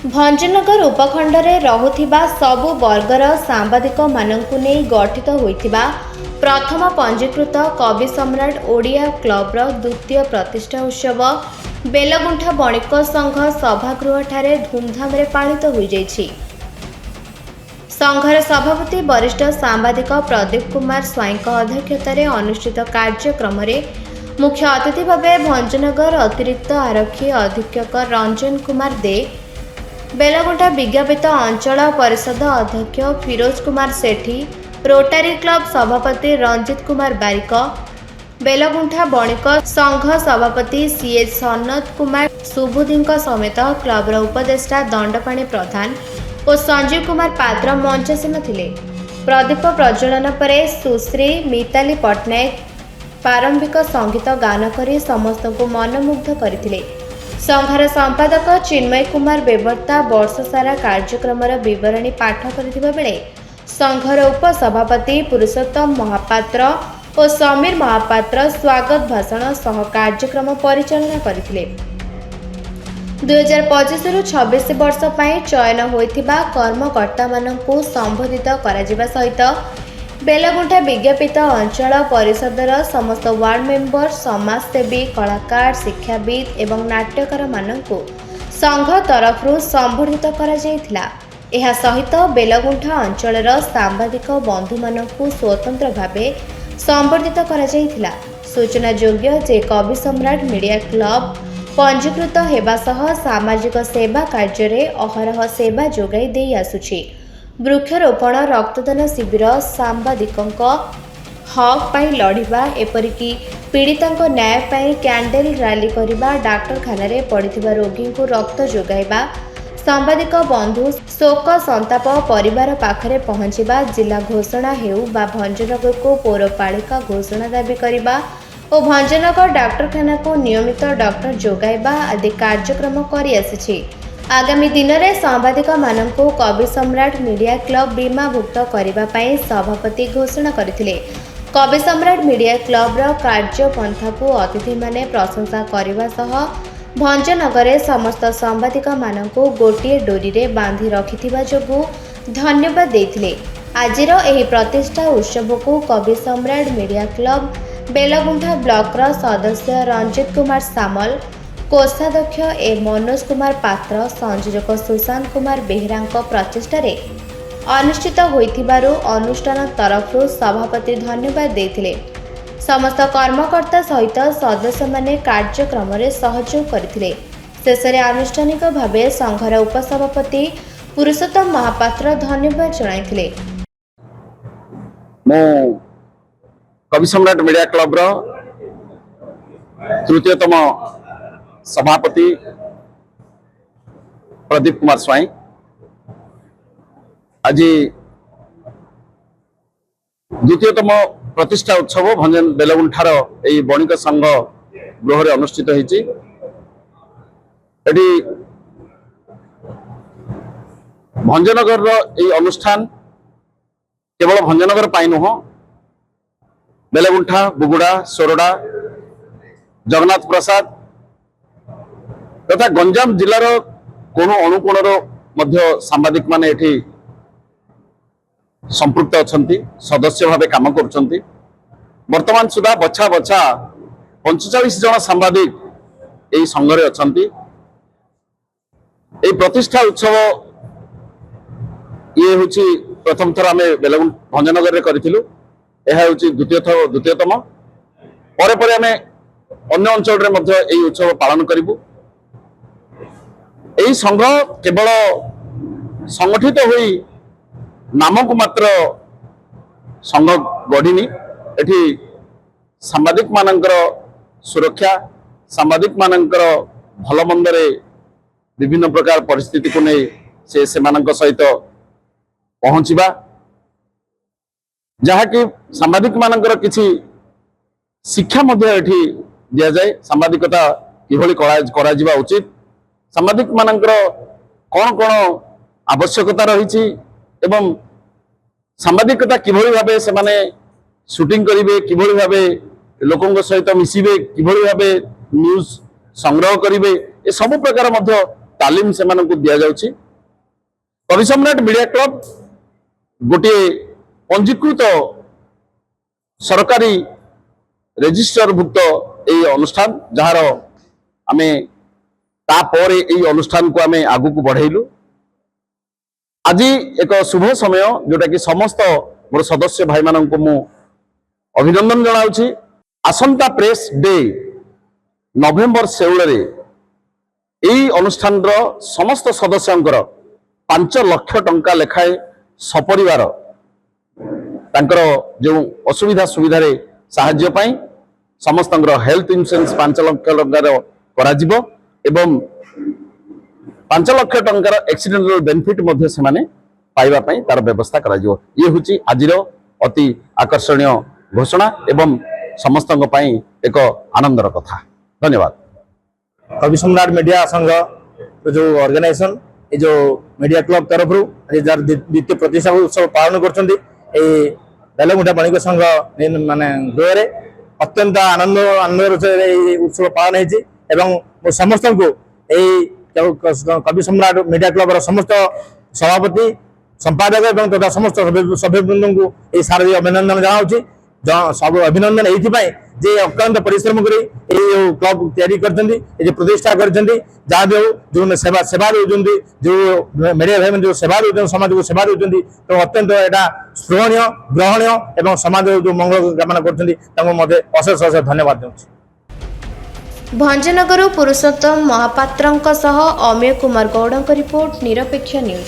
भंजनगर उपखंड में रहुथिबा सबु वर्गर सांबादिक मानंकु नेई गठित होइथिबा प्रथम पंजीकृत कवि सम्राट ओडिया क्लब द्वितीय प्रतिष्ठा उत्सव बेलगुंठा बणिक संघ सभागृह ठारे धूमधाम रे पालित होई जाइछि। संघर सभापति वरिष्ठ सांबादिक प्रदीप कुमार स्वाई अध्यक्षतार अनुष्ठित कार्यक्रम मुख्य अतिथि भाव भंजनगर अतिरिक्त आरक्षी अधीक्षक रंजन कुमार दे, बेलगुंठा विज्ञापित अंचल परिषद अध्यक्ष फिरोज कुमार सेठी, रोटारी क्लब सभापति रंजित कुमार बारिक, बेलगुंठा बणिक संघ सभापति सीएच सनत कुमार सुबुदी समेत क्लबर उपदेष्टा दंडपाणी प्रधान और संजीव कुमार पात्र मंचासीन थिले। प्रदीप प्रज्वलन पर सुश्री मिताली पट्टनायक प्रारंभिक संगीत गान करी समस्त को मनमुग्ध करथिले। संघर संपादक चिन्मय कुमार बेवर्ता वर्ष सारा कार्यक्रम विवरणी पाठ करथिबा बेले संघर उपसभापति पुरुषोत्तम महापात्र और समीर महापात्र स्वागत भाषण सह कार्यक्रम परिचालना करथिले। 2025 रु 26 वर्ष पई चयन होइथिबा कर्मकर्ता माननकु संबोधित कराजिबा सहित बेलगुंठा विज्ञापित अंचल परिषदर समस्त वार्ड मेंबर, समाजसेवी, कलाकार, शिक्षाविद एवं नाट्यकार माननकु संघ तरफरु संबोधित करा जायथिला। एहा सहित बेलगुंठा अंचलर सांबादिक बंधु माननकु स्वतंत्र भावे संबोधित करा जायथिला। सूचना योग्य जे कवि सम्राट मीडिया क्लब पंजीकृत हेबा सह सामाजिक सेवा कार्य रे अहरह सेवा जोगाई देई आसुछि। वृक्षरोपण, रक्तदान शिविर, सांबादिकंक हक पाई लड़िबा, एपरिकी पीड़ितांक न्याय पाई कैंडल रैली करिबा, डाक्तरखाना रे पड़िथिबा रोगी को रक्त जोगाइबा, सांबादिक बंधु शोक संताप परिवार पाखरे पहुंचीबा, जिला घोषणा हेउ बा भंजनगर को पौरपालिका घोषणा दाबी करिबा और भंजनगर डाक्तरखाना को नियमित डॉक्टर जोगाइबा आदि कार्यक्रम करि आसिछि। आगामी दिन में सांबादिक माननकु कवि सम्राट मीडिया क्लब बीमाभुक्त करिबा पई सभापति घोषणा करथिले। कवि सम्राट मीडिया क्लब कार्यपंथा को अतिथि माने प्रशंसा करने सह भंजनगर समस्त सांबादिक माननकु गोटिए डोरी रे बांधी रखिथिबा जोगु धन्यवाद देथिले। आजिर एही प्रतिष्ठा उत्सव को कवि सम्राट मीडिया क्लब बेलगुंठा ब्लॉक सदस्य रंजित कुमार सामल, कोषाध्यक्ष ए मनोज कुमार पात्र, संयोजक सुशांत कुमार बेहरा प्रचेष्टार अनुष्ठित होइथिबारु अनुष्ठान तरफरु सभापति धन्यवाद देथिले। समस्त कर्मकर्ता सहित सदस्य माने कार्यक्रम रे सहयोग करथिले। शेषरे आनुष्ठानिक भावे संघर उपसभापति पुरुषोत्तम महापात्र धन्यवाद जणाइथिले। कवि सम्राट मीडिया क्लब तृतीयतम सभापति प्रदीप कुमार स्वाई आज द्वितीयतम प्रतिष्ठा उत्सव भंजन बेलगुंठार यही बणिक संघ गृह अनुष्ठित होती। भंजनगर यही अनुष्ठान केवल भंजनगर पाई नुह, बेलगुंठा, बुगुड़ा, सोरडा, जगन्नाथ प्रसाद तथा गंजाम जिलार कोण अनुकोणर मध्य सांबादिक माने एठी संपृक्त अछंती, सदस्य भावे काम करुछंती। वर्तमान सुधा बछा बछा 45 जन सांबादिक एही संघरे अछंती। एही प्रतिष्ठा उत्सव ये होची प्रथम थर आमे बेलगुंठा भंजनगर रे करिथिलु। यह होची द्वितीयतम परे परे आमे अन्य अंचल रे मध्य एही उत्सव पालन करिबु। यही संघ केवल संगठित हुई नामक मात्र संघ गढ़िनी, एठी सांबादिक मानकर सुरक्षा, सांबादिक मानकर भल मंदरे विभिन्न प्रकार परिस्थिति को नहीं से मानक सहित पहुंचीबा, जहाँकि सांबादिक मानकर किछि शिक्षा मध्य एठी दिया जाए। सांबादिकता किभली करा जिबा उचित, सांबादिक मानकर कौन कौन आवश्यकता रही एवं सांबादिकता किभली भाबे से माने शूटिंग करिवे, किभली भाबे लोकंग सहित मिसिबे, किभली भाबे न्यूज संग्रह करिवे, ए सब प्रकार मध्य तालीम से दिया जाउछि। कवि सम्राट मीडिया क्लब गोटे पंजीकृत सरकारी रेजिस्टर भुक्त यही अनुष्ठान जार आमे तापरे यही अनुष्ठान को आमे आगु को बढ़ेलु। आज एक शुभ समय जोटा कि समस्त मोर सदस्य भाई मानन को मु अभिनंदन जनाउछि। आसंता प्रेस डे नवेम्बर 16 रे यही अनुष्ठान रो समस्त सदस्यंकर 5 लाख टंका लेखाए सपरिवार तांकर जो असुविधा सुविधा रे साहाय्य पाई समस्तंकर हेल्थ इंश्योरेंस 5 लाख टंकार करा जिवो एवं 5 लाख टंकार एक्सीडेंटल बेनिफिट मध्ये से माने पाइबा पाई तार व्यवस्था करा जिवो। ये हुची आजिर अति आकर्षणीय घोषणा एवं समस्तंक पाई एक आनंदर कथा। धन्यवाद। कवि सम्राट मीडिया संघ जो ऑर्गेनाइजेशन ये जो मीडिया क्लब तरफ जार द्वितीय प्रतिष्ठा उत्सव पालन कर बेलगुंठा बणिक संघ माने गृह अत्यंत आनंद उत्सव पालन होती समस्त को कवि सम्राट मीडिया क्लब समस्त सभापति संपादक एवं तथा समस्त सभ्यवृंद को यह शारदीय अभिनंदन जनाऊँगी। सब अभिनंदन ये जे अक्लांत परिश्रम कर क्लब तैयारी कर प्रतिष्ठा कर जहाँ भी जो सेवा सेवा दूसरी जो मीडिया भाई जो सेवा दूसरी समाज को सेवा दूसरी तो अत्यंत यहाँ स्पृहणीय ग्रहणीय एवं समाज जो मंगल कामना कर अशेष अशेष धन्यवाद दूँ। भंजनगर पुरुषोत्तम महापात्रंक सह अमेय कुमार गौड़ रिपोर्ट निरपेक्ष न्यूज।